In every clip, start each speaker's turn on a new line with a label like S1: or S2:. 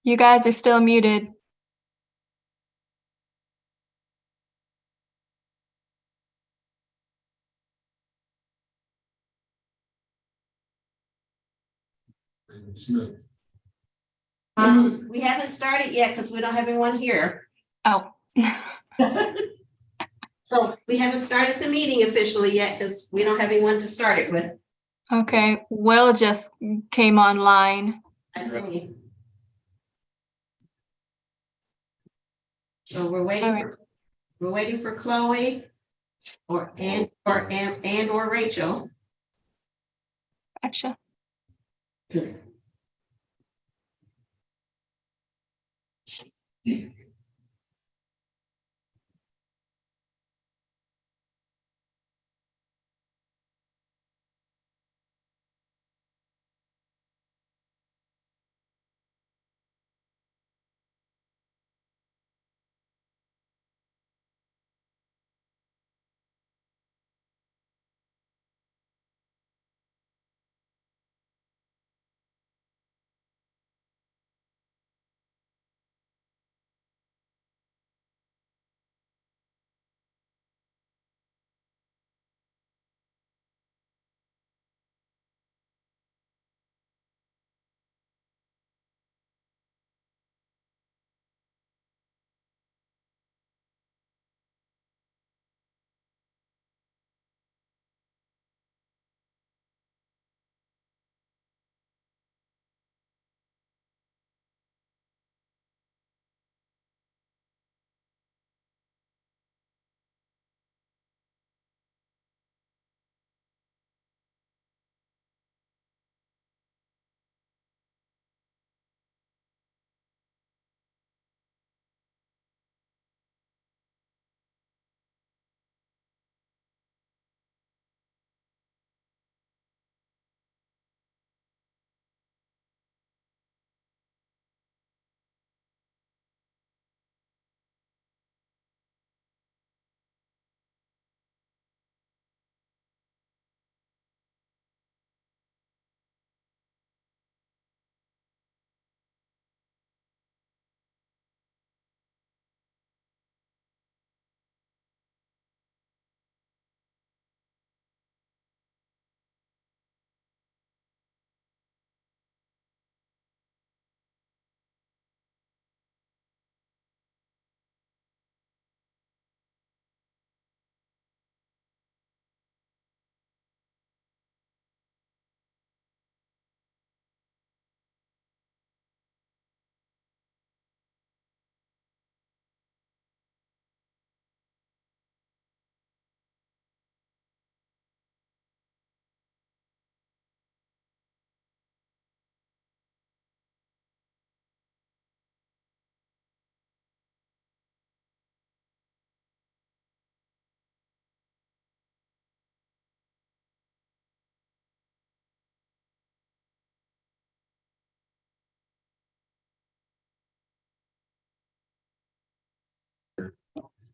S1: You guys are still muted.
S2: We haven't started yet because we don't have anyone here.
S1: Oh,
S2: So we haven't started the meeting officially yet because we don't have anyone to start it with.
S1: okay. Will just came online.
S2: I see. So we're waiting
S1: All right.
S2: we're waiting for Chloe or Rachel.
S1: Gotcha.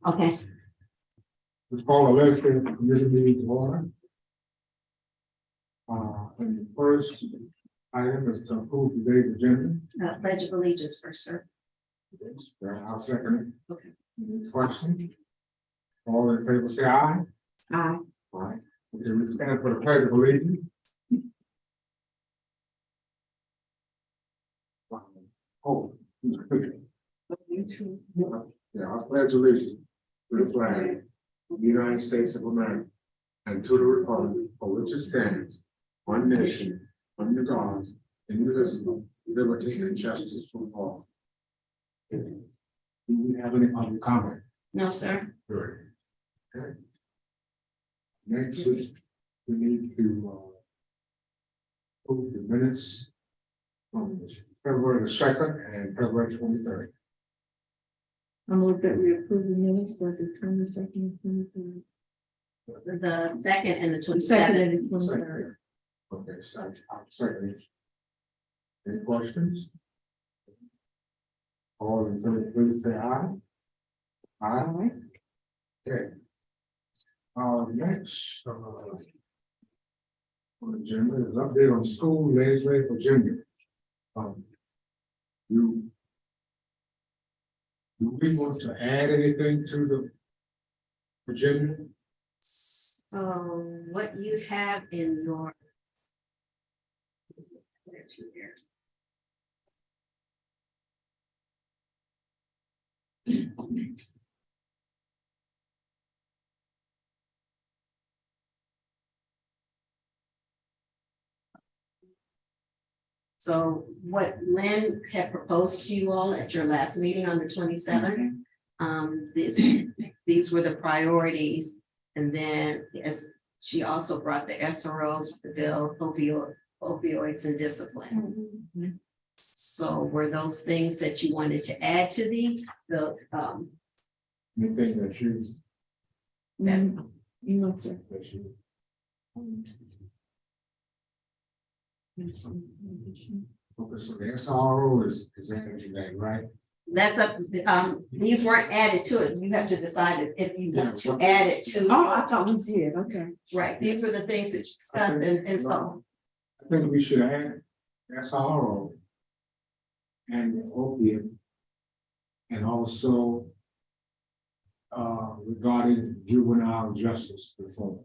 S2: Okay.
S3: Let's call a legislative committee meeting to order. And the first item is to approve today's agenda.
S2: Pledge of allegiance first, sir.
S3: I'll second
S2: Okay.
S3: it. Question? All in favor, say aye.
S2: Aye.
S3: Aye. Okay, we stand for the pledge of allegiance. Oh.
S2: You too.
S3: Yeah, I pledge allegiance to the flag of the United States of America and to the republic for which it stands, one nation, under God, indivisible, liberty and justice for all. Do we have any public comment?
S2: No, sir.
S3: Good. Okay. Next, we need to approve the minutes from February the 2nd and February 23rd.
S4: I move that we approve the minutes for the 22nd and 23rd.
S2: The second and the
S4: The second
S2: 27th.
S4: and the 23rd.
S3: Okay, second. Any questions? All in favor, please say aye. Aye. Okay. Next, on the agenda is update on school legislative agenda. You Do we want to add anything to the agenda?
S2: So what you have in your. So what Lynn had proposed to you all at your last meeting on the 27th. These were the priorities. And then as she also brought the SROs, the bill, opioids and discipline. So were those things that you wanted to add to
S3: Anything that you,
S4: No, sir.
S3: that you, okay, so the SRO is energy bank, right?
S2: that's up, these weren't added to it. You have to decide if you want to add it to.
S4: Oh, I thought we did, okay.
S2: Right, these were the things that you discussed and so.
S3: I think we should add SRO and opiate. And also regarding juvenile justice reform.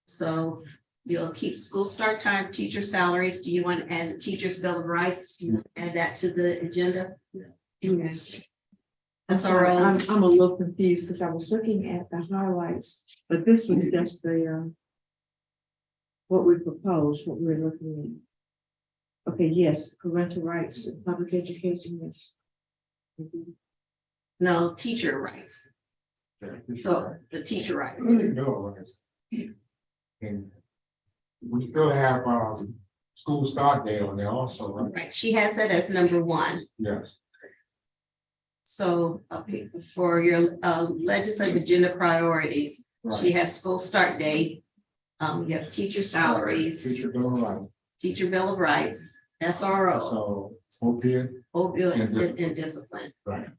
S2: So you'll keep school start time, teacher salaries. Do you want to add the teacher's bill of rights? Do you want to add that to the agenda?
S4: Yes.
S2: SROs,
S4: I'm a little confused because I was looking at the highlights, but this was just the what we proposed, what we were looking at. Okay, yes, parental rights, public education, yes.
S2: no, teacher rights. So the teacher rights.
S3: No, and we still have school start day on there also, right?
S2: Right, she has it as number 1.
S3: Yes.
S2: So for your legislative agenda priorities, she
S3: Right.
S2: has school start date. You have teacher salaries,
S3: Teacher bill of rights.
S2: teacher bill of rights, SRO,
S3: So opiate,
S2: opioids and discipline.
S3: right.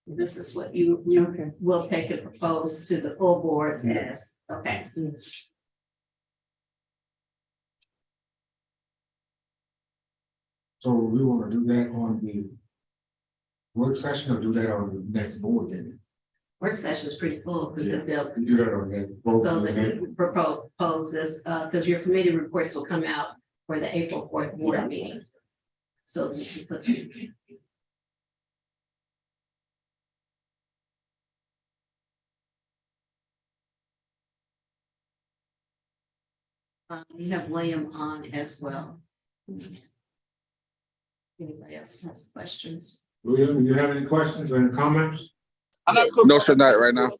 S2: This is what you
S4: Okay.
S2: will take and propose to the full board as, okay.
S4: Yes.
S3: So we want to do that on the work session or do that on the next board meeting?
S2: Work session is pretty full because if they'll,
S3: We do that on that. both
S2: so
S3: of
S2: that
S3: them.
S2: we propose this, because your committee reports will come out for the April 4th board meeting. So we can put. You have William on as well. Anybody else has questions?
S3: William, you have any questions or any comments?
S5: No, sir, not right now.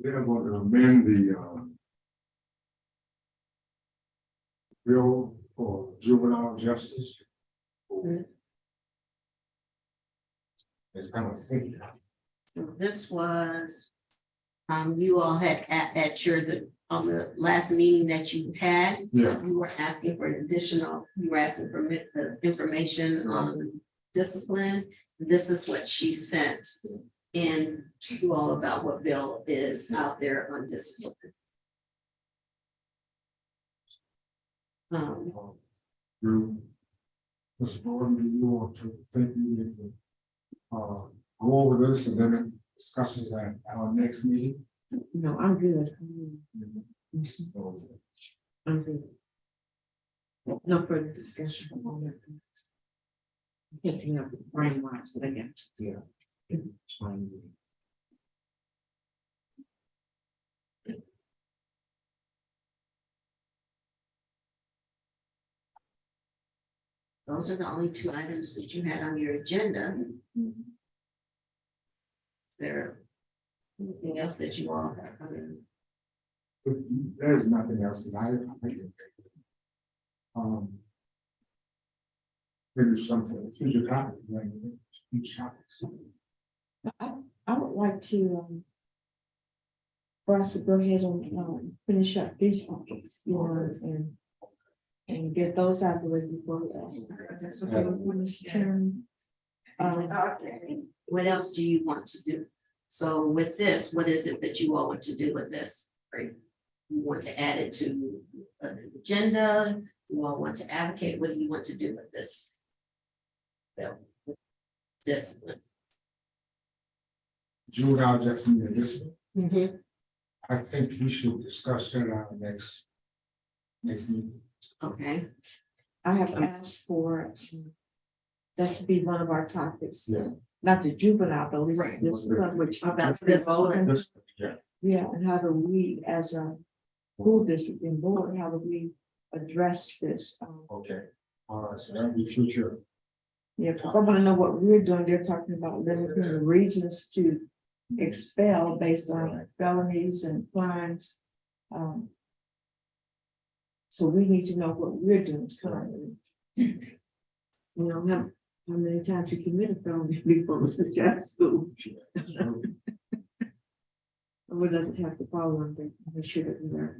S3: They're going to amend the bill for juvenile justice. It's kind of thick.
S2: So this was, you all had at your, on the last meeting that you had,
S3: Yeah.
S2: you were asking for additional, you were asking for information on discipline. This is what she sent in to you all about what bill is out there on discipline.
S3: Drew, Mr. Gordon, do you want to think you need to go over this and then discuss it at our next meeting?
S4: No, I'm good. I'm good. No further discussion on that. Picking up brain wise, but I got you.
S3: Yeah. It's fine.
S2: Those are the only 2 items that you had on your agenda. there anything else that you all have? I mean,
S3: There's nothing else that I can think of. Maybe something, future topic, like, each topic.
S4: I would like to, for us to go ahead and, finish up these topics, you know, and get those out of the way before us. That's okay with Mr. Chairman.
S2: what else do you want to do? So with this, what is it that you all want to do with this? Right? You want to add it to an agenda? You all want to advocate? What do you want to do with this? Bill? This one.
S3: Juvenile justice and discipline.
S2: Mhm.
S3: I think we should discuss that our next meeting.
S2: Okay,
S4: I have asked for that to be one of our topics.
S3: Yeah.
S4: Not the juvenile, but this,
S2: Right.
S4: this one, which
S2: About this one.
S3: Yeah.
S4: yeah, and how do we, as a school district and board, how do we address this?
S3: Okay, all right, so that'll be future.
S4: Yeah, 'cause I want to know what we're doing. They're talking about limiting the reasons to expel based on felonies and crimes. So we need to know what we're doing currently. You know, how many times you commit a felony before it's at school. Or does it have to follow under, make sure that we are.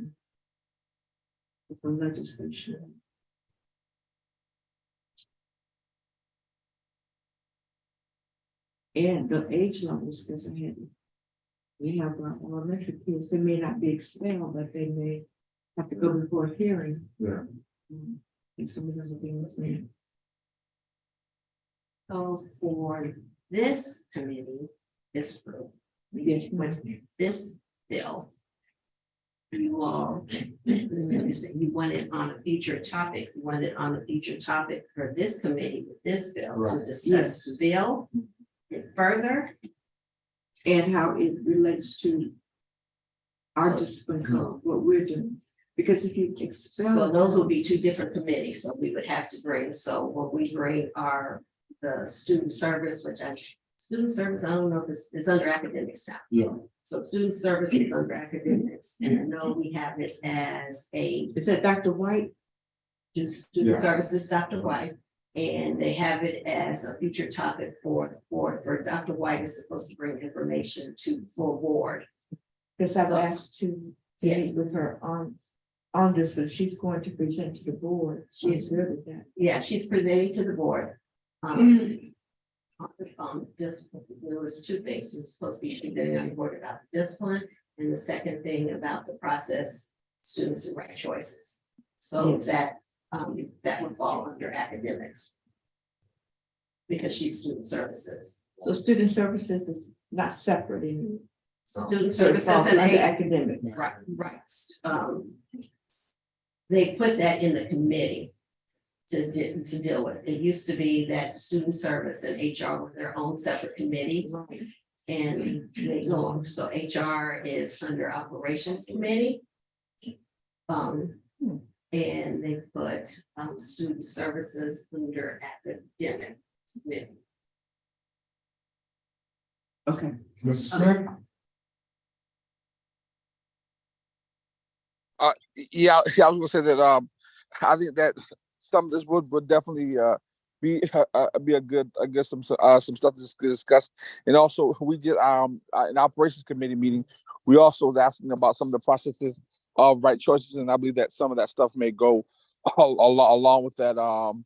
S4: It's a legislation. And the age levels, because I had. We have elementary kids, they may not be expelled, but they may have to go before a hearing.
S3: Yeah.
S4: And some of them will be listening.
S2: so for this committee, this group.
S4: Yes,
S2: With this bill. You all, you want it on a future topic, you want it on a future topic for this committee with this bill to
S3: Right.
S2: discuss the bill. Further,
S4: And how it relates to. Our
S2: So-
S4: discipline code, what we're doing, because if you expel.
S2: so those will be two different committees, so we would have to bring, so when we bring the student service, student service, I don't know if it's under academics now.
S3: Yeah.
S2: So student service is under academics, and I know we have it as a
S4: Is that Dr. White?
S2: student
S3: Yeah.
S2: services, Dr. White. And they have it as a future topic for Dr. White is supposed to bring information for board.
S4: Because I've
S2: So-
S4: asked to
S2: Yes.
S4: meet with her on this, but she's going to present to the board. She is good at that.
S2: Yeah, she's presenting to the board. Just, there was two things, she was supposed to be presenting on the board about discipline, and the second thing about the process, students who write choices. So
S4: Yes.
S2: that would fall under academics. Because she's student services.
S4: So student services is not separate anymore.
S2: Student
S4: So it
S2: services
S4: falls
S2: and
S4: under
S2: A-
S4: academics.
S2: right. They put that in the committee to deal with. It used to be that student service and HR were their own separate committees. And they go on, so HR is under operations committee. And they put student services under academic committee.
S4: Okay.
S3: Mr. Smith?
S5: Yeah, I was gonna say that, I think that some of this would definitely, be a good, some stuff to discuss. And also, we did, in operations committee meeting, we also was asking about some of the processes of right choices, and I believe that some of that stuff may go along with that, on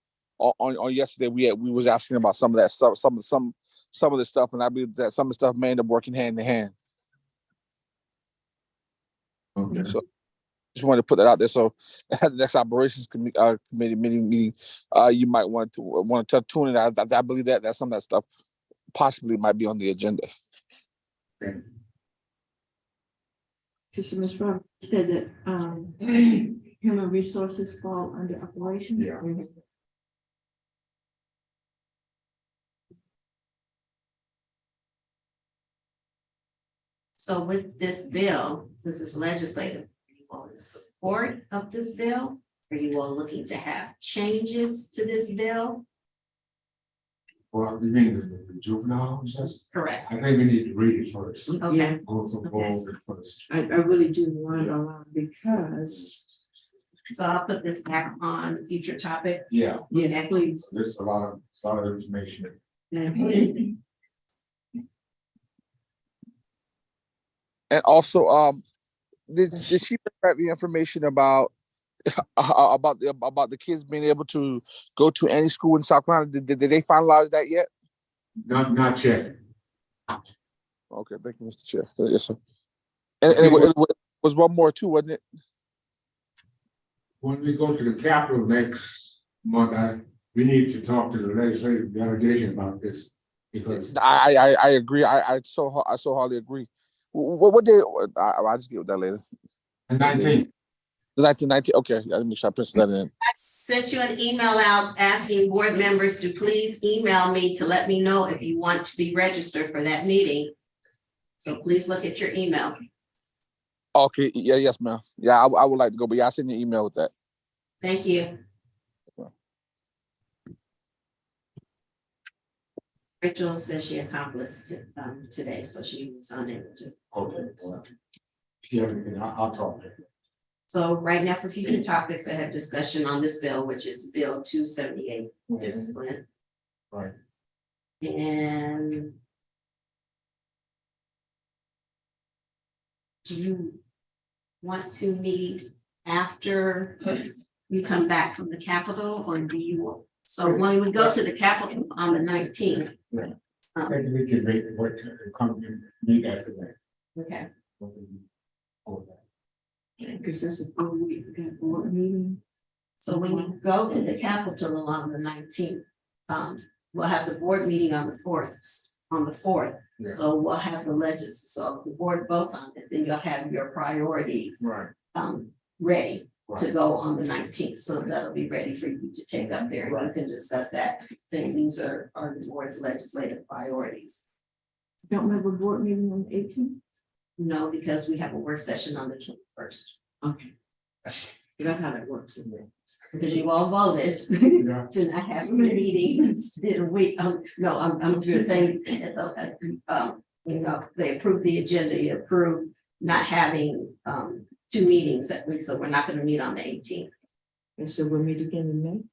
S5: yesterday, we was asking about some of that stuff, some of the stuff, and I believe that some of the stuff may end up working hand in hand.
S3: Okay.
S5: So just wanted to put that out there. So at the next operations committee meeting, you might want to tune in. I believe that some of that stuff possibly might be on the agenda.
S4: Sister Ms. Roberts said that human resources fall under operations.
S3: Yeah.
S2: So with this bill, since it's legislative, are you all in support of this bill? Are you all looking to have changes to this bill?
S3: Well, you mean the juvenile justice?
S2: Correct.
S3: I think we need to read it first.
S2: Okay,
S3: Go over it first.
S4: I really do want a lot because,
S2: so I'll put this back on future topic.
S3: Yeah,
S4: yes, please.
S3: there's a lot of information.
S5: And also, did she provide the information about about the kids being able to go to any school in South Carolina? Did they finalize that yet?
S3: Not yet.
S5: Okay, thank you, Mr. Chair. Yes, sir. And it was one more too, wasn't it?
S3: When we go to the Capitol next month, we need to talk to the legislative delegation about this. Because
S5: I agree. I so hardly agree. What day? I'll just get with that later.
S3: the 19th,
S5: The 1919. Okay, I make sure I pencil that in.
S2: I sent you an email out asking board members to please email me to let me know if you want to be registered for that meeting. So please look at your email.
S5: Okay, yeah, yes, ma'am. Yeah, I would like to go, but yeah, I'll send you an email with that.
S2: Thank you. Rachel says she accomplished today, so she was unable to.
S3: okay. Yeah, I'll talk to her.
S2: So right now for future topics, I have discussion on this bill, which is Bill 278, discipline.
S3: Right.
S2: And do you want to meet after you come back from the Capitol, or do you? So when we go to the Capitol on the 19th.
S3: Yeah. I think we can make what come meet after that.
S2: Okay,
S4: Because that's a full week, we got board meeting.
S2: so when you go to the Capitol on the 19th, we'll have the board meeting on the 4th.
S3: Yeah.
S2: So we'll have the so the board votes on it, then you'll have your priorities
S3: Right.
S2: ready to
S3: Right.
S2: go on the 19th. So that'll be ready for you to take up there, and you can discuss that, saying these are the board's legislative priorities.
S4: Don't we have a board meeting on the 18th?
S2: No, because we have a work session on the 21st,
S4: Okay. That's how that works.
S2: because you all voted
S3: Yeah.
S2: to not have three meetings in a week. No, I'm just saying, you know, they approved the agenda, you approved not having, 2 meetings that week, so we're not gonna meet on the 18th.
S4: And so we'll meet again in May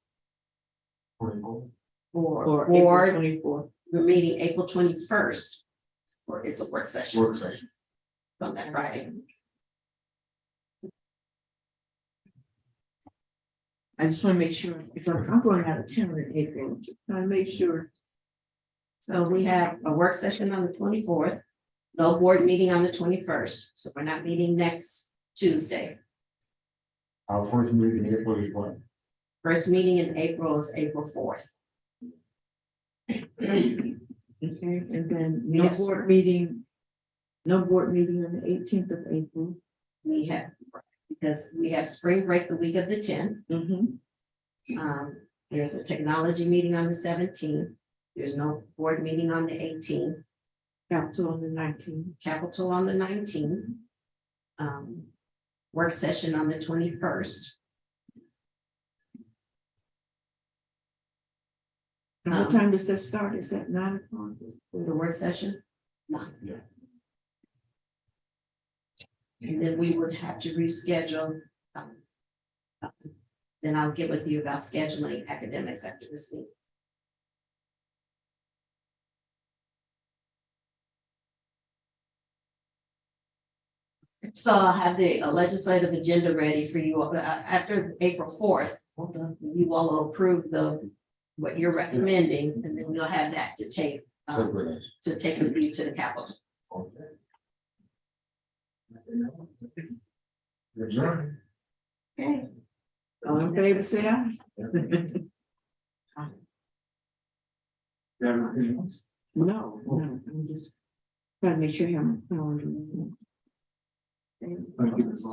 S3: April
S4: or
S2: Or
S4: April 24th.
S2: we're meeting April 21st, or it's a work session
S3: work session.
S2: on that Friday.
S4: I just want to make sure, if I'm going out of town in April, I make sure.
S2: So we have a work session on the 24th, no board meeting on the 21st, so we're not meeting next Tuesday.
S3: Our first meeting in April is what?
S2: First meeting in April is April 4th.
S4: Okay, and then no
S2: Yes.
S4: board meeting. No board meeting on the 18th of April.
S2: We have, because we have spring break the week of the 10th. There's a technology meeting on the 17th. There's no board meeting on the 18th,
S4: Capitol on the 19th.
S2: Capitol on the 19th. Work session on the 21st.
S4: And what time does that start? Is that 9 o'clock?
S2: The work session.
S3: Yeah.
S2: And then we would have to reschedule. Then I'll get with you about scheduling academics after this week. So I'll have the legislative agenda ready for you after April 4th. You all will approve what you're recommending, and then we'll have that to take with you to the Capitol.
S3: Adjourn.
S2: Okay.
S4: All in favor, say aye.
S3: Anything else?
S4: No, I'm just trying to make sure I have my calendar.
S3: Thank you.
S4: Anything else?